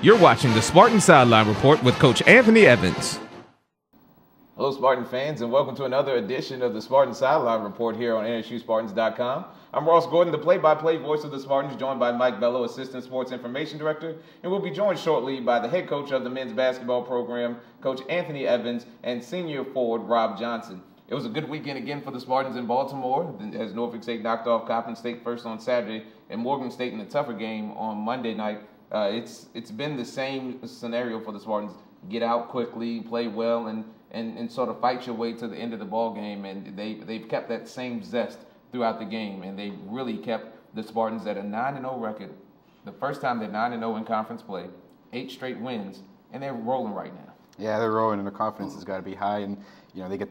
You're watching the Spartan Sideline Report with Coach Anthony Evans. Hello, Spartan fans, and welcome to another edition of the Spartan Sideline Report here on NSUSpartans.com. I'm Ross Gordon, the play-by-play voice of the Spartans, joined by Mike Bello, Assistant Sports Information Director, and we'll be joined shortly by the head coach of the men's basketball program, Coach Anthony Evans, and senior forward Rob Johnson. It was a good weekend again for the Spartans in Baltimore, as Norfolk State knocked off Coppin State first on Saturday, and Morgan State in a tougher game on Monday night. It's been the same scenario for the Spartans. Get out quickly, play well, and sort of fight your way to the end of the ball game. And they've kept that same zest throughout the game, and they really kept the Spartans at a 9-0 record. The first time they're 9-0 in conference play, 8 straight wins, and they're rolling right now. Yeah, they're rolling, and their confidence has got to be high. And they get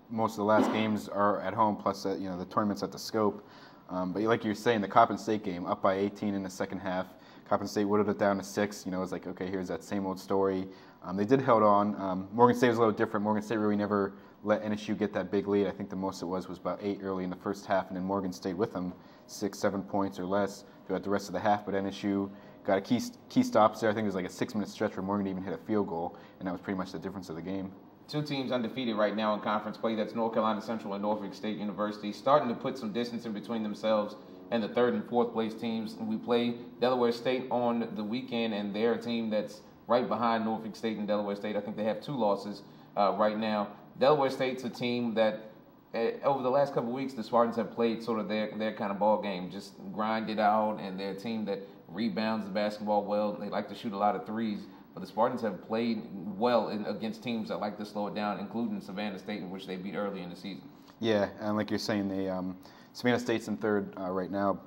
most of the last games are at home, plus the tournament's at the Scope. But like you're saying, the Coppin State game, up by 18 in the second half. Coppin State whittled it down to 6. It was like, okay, here's that same old story. They did held on. Morgan State was a little different. Morgan State really never let NSU get that big lead. I think the most it was about 8 early in the first half, and then Morgan stayed with them 6-7 points or less throughout the rest of the half. But NSU got a key stops there. I think it was like a 6-minute stretch where Morgan even hit a field goal, and that was pretty much the difference of the game. 2 teams undefeated right now in conference play. That's North Carolina Central and Norfolk State University, starting to put some distance in between themselves and the 3rd and 4th place teams. We play Delaware State on the weekend, and they're a team that's right behind Norfolk State and Delaware State. I think they have 2 losses right now. Delaware State's a team that over the last couple of weeks, the Spartans have played sort of their kind of ball game, just grind it out, and they're a team that rebounds the basketball well. They like to shoot a lot of threes, but the Spartans have played well against teams that like to slow it down, including Savannah State, in which they beat early in the season. Yeah, and like you're saying, Savannah State's in 3rd right now,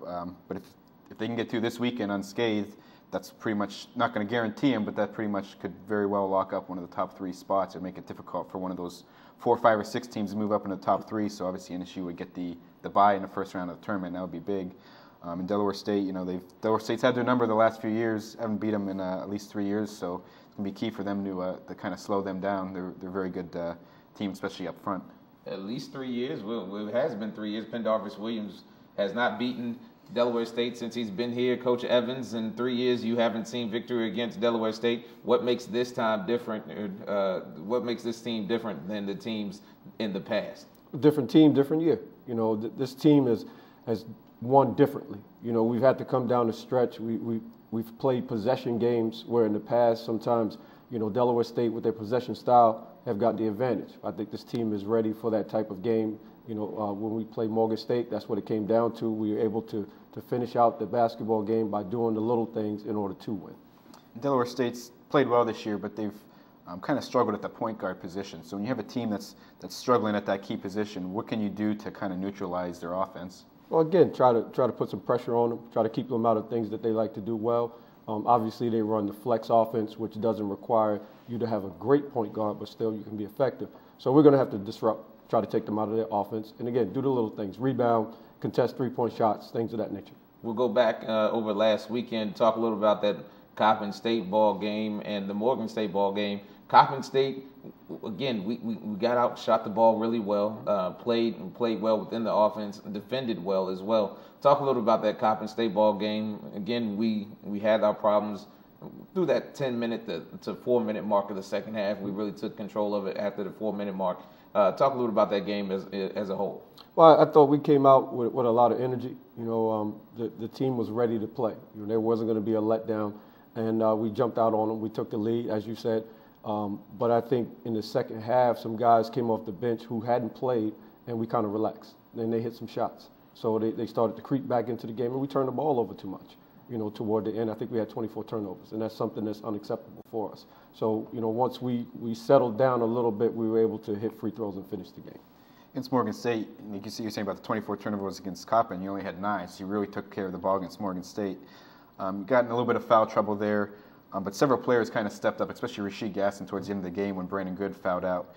but if they can get through this weekend unscathed, that's pretty much not going to guarantee them, but that pretty much could very well lock up one of the top 3 spots or make it difficult for one of those 4, 5, or 6 teams to move up in the top 3. So obviously NSU would get the bye in the first round of the tournament. That would be big. In Delaware State, Delaware State's had their number the last few years. Haven't beat them in at least 3 years, so it's going to be key for them to kind of slow them down. They're a very good team, especially up front. At least 3 years. Well, it has been 3 years. Pendarvis Williams has not beaten Delaware State since he's been here. Coach Evans, in 3 years, you haven't seen victory against Delaware State. What makes this time different? What makes this team different than the teams in the past? Different team, different year. This team has won differently. We've had to come down the stretch. We've played possession games where in the past sometimes, Delaware State with their possession style have got the advantage. I think this team is ready for that type of game. When we played Morgan State, that's what it came down to. We were able to finish out the basketball game by doing the little things in order to win. Delaware State's played well this year, but they've kind of struggled at the point guard position. So when you have a team that's struggling at that key position, what can you do to kind of neutralize their offense? Well, again, try to put some pressure on them, try to keep them out of things that they like to do well. Obviously, they run the flex offense, which doesn't require you to have a great point guard, but still you can be effective. So we're going to have to disrupt, try to take them out of their offense. And again, do the little things, rebound, contest 3-point shots, things of that nature. We'll go back over last weekend, talk a little about that Coppin State ball game and the Morgan State ball game. Coppin State, again, we got out, shot the ball really well, played well within the offense, and defended well as well. Talk a little about that Coppin State ball game. Again, we had our problems through that 10-minute to 4-minute mark of the second half. We really took control of it after the 4-minute mark. Talk a little about that game as a whole. Well, I thought we came out with a lot of energy. The team was ready to play. There wasn't going to be a letdown, and we jumped out on them. We took the lead, as you said. But I think in the second half, some guys came off the bench who hadn't played, and we kind of relaxed. Then they hit some shots. So they started to creep back into the game, and we turned the ball over too much. Toward the end, I think we had 24 turnovers, and that's something that's unacceptable for us. So, once we settled down a little bit, we were able to hit free throws and finish the game. Against Morgan State, you can see you're saying about the 24 turnovers against Coppin. You only had 9, so you really took care of the ball against Morgan State. You got in a little bit of foul trouble there, but several players kind of stepped up, especially Rasheed Gasson towards the end of the game when Brandon Good fouled out.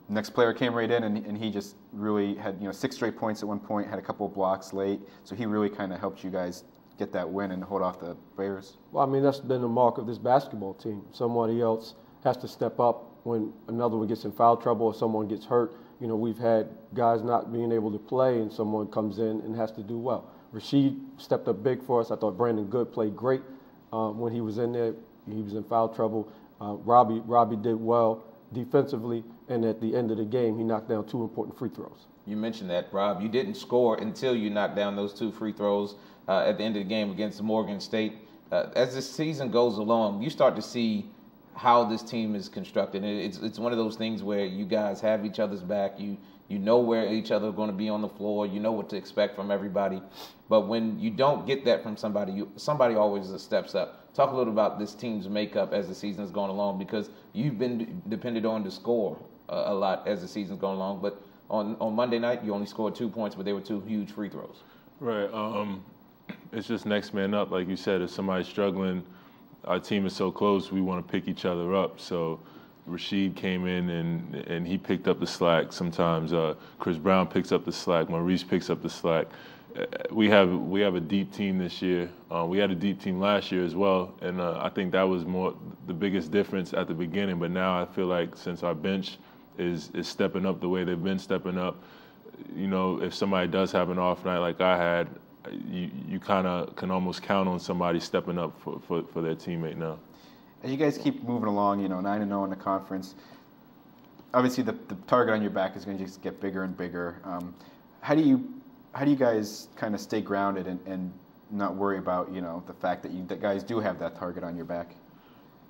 Next player came right in, and he just really had 6 straight points at one point, had a couple of blocks late, so he really kind of helped you guys get that win and hold off the Bears. Well, I mean, that's been the mark of this basketball team. Somebody else has to step up when another one gets in foul trouble or someone gets hurt. We've had guys not being able to play, and someone comes in and has to do well. Rasheed stepped up big for us. I thought Brandon Good played great when he was in there. He was in foul trouble. Robbie did well defensively, and at the end of the game, he knocked down 2 important free throws. You mentioned that, Rob. You didn't score until you knocked down those 2 free throws at the end of the game against Morgan State. As the season goes along, you start to see how this team is constructed. It's one of those things where you guys have each other's back. You know where each other are going to be on the floor. You know what to expect from everybody. But when you don't get that from somebody, somebody always steps up. Talk a little about this team's makeup as the season's gone along, because you've been depended on to score a lot as the season's gone along. But on Monday night, you only scored 2 points, but they were 2 huge free throws. Right. It's just next man up. Like you said, if somebody's struggling, our team is so close, we want to pick each other up. So Rasheed came in and he picked up the slack. Sometimes Chris Brown picks up the slack. Maurice picks up the slack. We have a deep team this year. We had a deep team last year as well, and I think that was more the biggest difference at the beginning. But now I feel like since our bench is stepping up the way they've been stepping up, you know, if somebody does have an off night like I had, you kind of can almost count on somebody stepping up for their teammate now. And you guys keep moving along, you know, 9-0 in the conference. Obviously, the target on your back is going to just get bigger and bigger. How do you guys kind of stay grounded and not worry about, you know, the fact that guys do have that target on your back?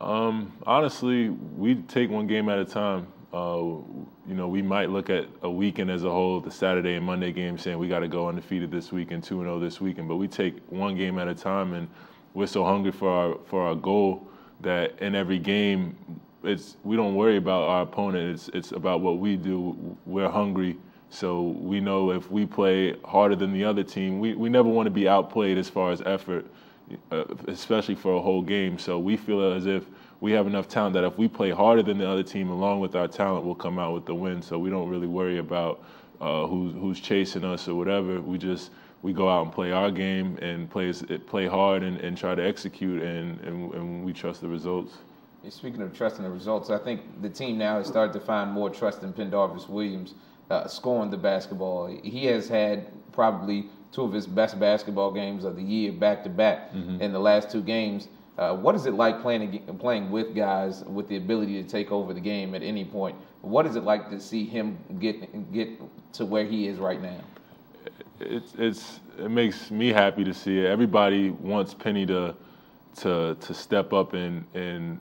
Honestly, we take one game at a time. You know, we might look at a weekend as a whole, the Saturday and Monday game, saying we got to go undefeated this weekend, 2-0 this weekend. But we take one game at a time, and we're so hungry for our goal that in every game, we don't worry about our opponent. It's about what we do. We're hungry, so we know if we play harder than the other team, we never want to be outplayed as far as effort, especially for a whole game. So we feel as if we have enough talent that if we play harder than the other team, along with our talent, we'll come out with the win. So we don't really worry about who's chasing us or whatever. We go out and play our game and play hard and try to execute, and we trust the results. Speaking of trusting the results, I think the team now has started to find more trust in Pendarvis Williams scoring the basketball. He has had probably 2 of his best basketball games of the year back-to-back in the last 2 games. What is it like playing with guys with the ability to take over the game at any point? What is it like to see him get to where he is right now? It makes me happy to see it. Everybody wants Penny to step up and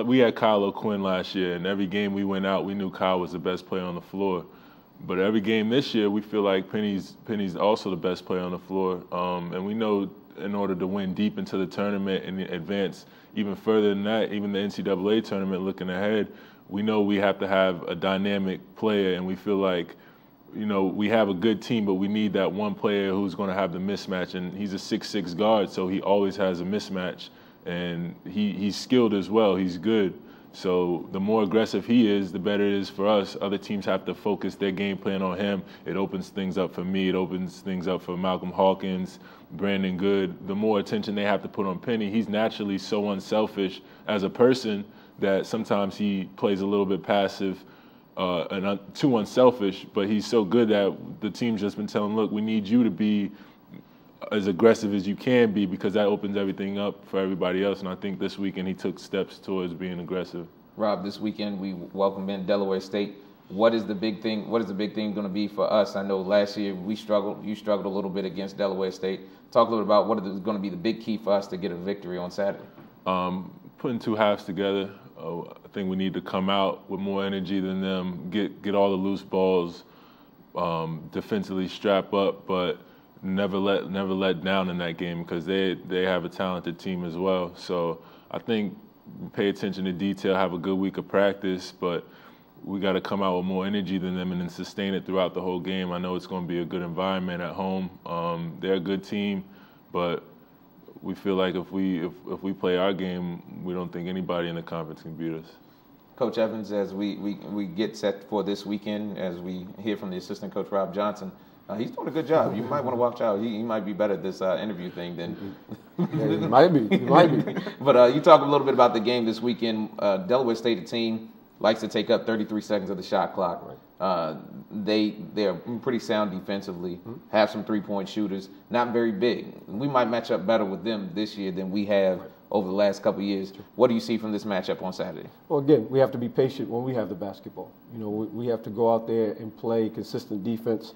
we had Kyle O'Quinn last year, and every game we went out, we knew Kyle was the best player on the floor. But every game this year, we feel like Penny's also the best player on the floor, and we know in order to win deep into the tournament and advance even further than that, even the NCAA tournament looking ahead, we know we have to have a dynamic player, and we feel like, you know, we have a good team, but we need that one player who's going to have the mismatch, and he's a 6'6" guard, so he always has a mismatch, and he's skilled as well. He's good. So the more aggressive he is, the better it is for us. Other teams have to focus their game plan on him. It opens things up for me. It opens things up for Malcolm Hawkins, Brandon Good. The more attention they have to put on Penny, he's naturally so unselfish as a person that sometimes he plays a little bit passive and too unselfish, but he's so good that the team's just been telling him, look, we need you to be as aggressive as you can be, because that opens everything up for everybody else. And I think this weekend he took steps towards being aggressive. Rob, this weekend we welcome in Delaware State. What is the big thing? What is the big thing going to be for us? I know last year we struggled. You struggled a little bit against Delaware State. Talk a little about what is going to be the big key for us to get a victory on Saturday. Putting 2 halves together. I think we need to come out with more energy than them. Get all the loose balls. Defensively strap up, but never let down in that game, because they have a talented team as well. So I think pay attention to detail, have a good week of practice, but we got to come out with more energy than them and then sustain it throughout the whole game. I know it's going to be a good environment at home. They're a good team, but we feel like if we play our game, we don't think anybody in the conference can beat us. Coach Evans, as we get set for this weekend, as we hear from the assistant coach Rob Johnson, he's doing a good job. You might want to watch out. He might be better at this interview thing than. Yeah, he might be. He might be. But you talk a little bit about the game this weekend. Delaware State, a team, likes to take up 33 seconds of the shot clock. Right. They're pretty sound defensively. Have some 3-point shooters. Not very big. We might match up better with them this year than we have over the last couple of years. What do you see from this matchup on Saturday? Well, again, we have to be patient when we have the basketball. You know, we have to go out there and play consistent defense.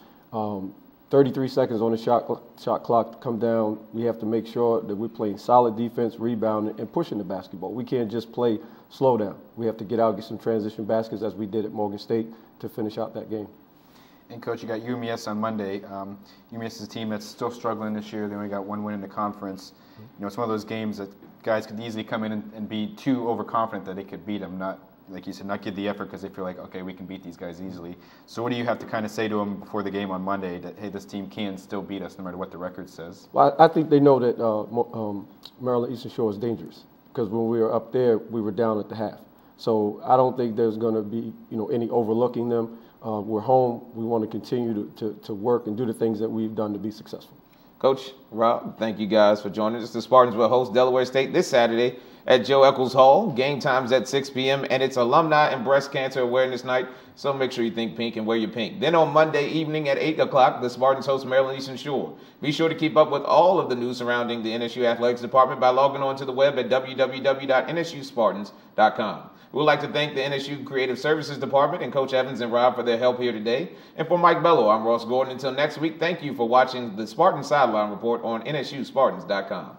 33 seconds on the shot clock to come down. We have to make sure that we're playing solid defense, rebounding, and pushing the basketball. We can't just play slow down. We have to get out, get some transition baskets as we did at Morgan State to finish out that game. And Coach, you got UMES on Monday. UMES is a team that's still struggling this year. They only got one win in the conference. You know, it's one of those games that guys could easily come in and be too overconfident that they could beat them. Not, like you said, not give the effort because they feel like, okay, we can beat these guys easily. So what do you have to kind of say to them before the game on Monday that, hey, this team can still beat us no matter what the record says? Well, I think they know that Maryland Eastern Shore is dangerous because when we were up there, we were down at the half. So I don't think there's going to be, you know, any overlooking them. We're home. We want to continue to work and do the things that we've done to be successful. Coach, Rob, thank you guys for joining us. The Spartans will host Delaware State this Saturday at Joe Eccles Hall. Game time's at 6 p.m. and it's Alumni and Breast Cancer Awareness Night, so make sure you think pink and wear your pink. Then on Monday evening at 8 o'clock, the Spartans host Maryland Eastern Shore. Be sure to keep up with all of the news surrounding the NSU Athletics Department by logging on to the web at www.nsuspartans.com. We would like to thank the NSU Creative Services Department and Coach Evans and Rob for their help here today. And for Mike Bello, I'm Ross Gordon. Until next week, thank you for watching the Spartan Sideline Report on NSUSpartans.com.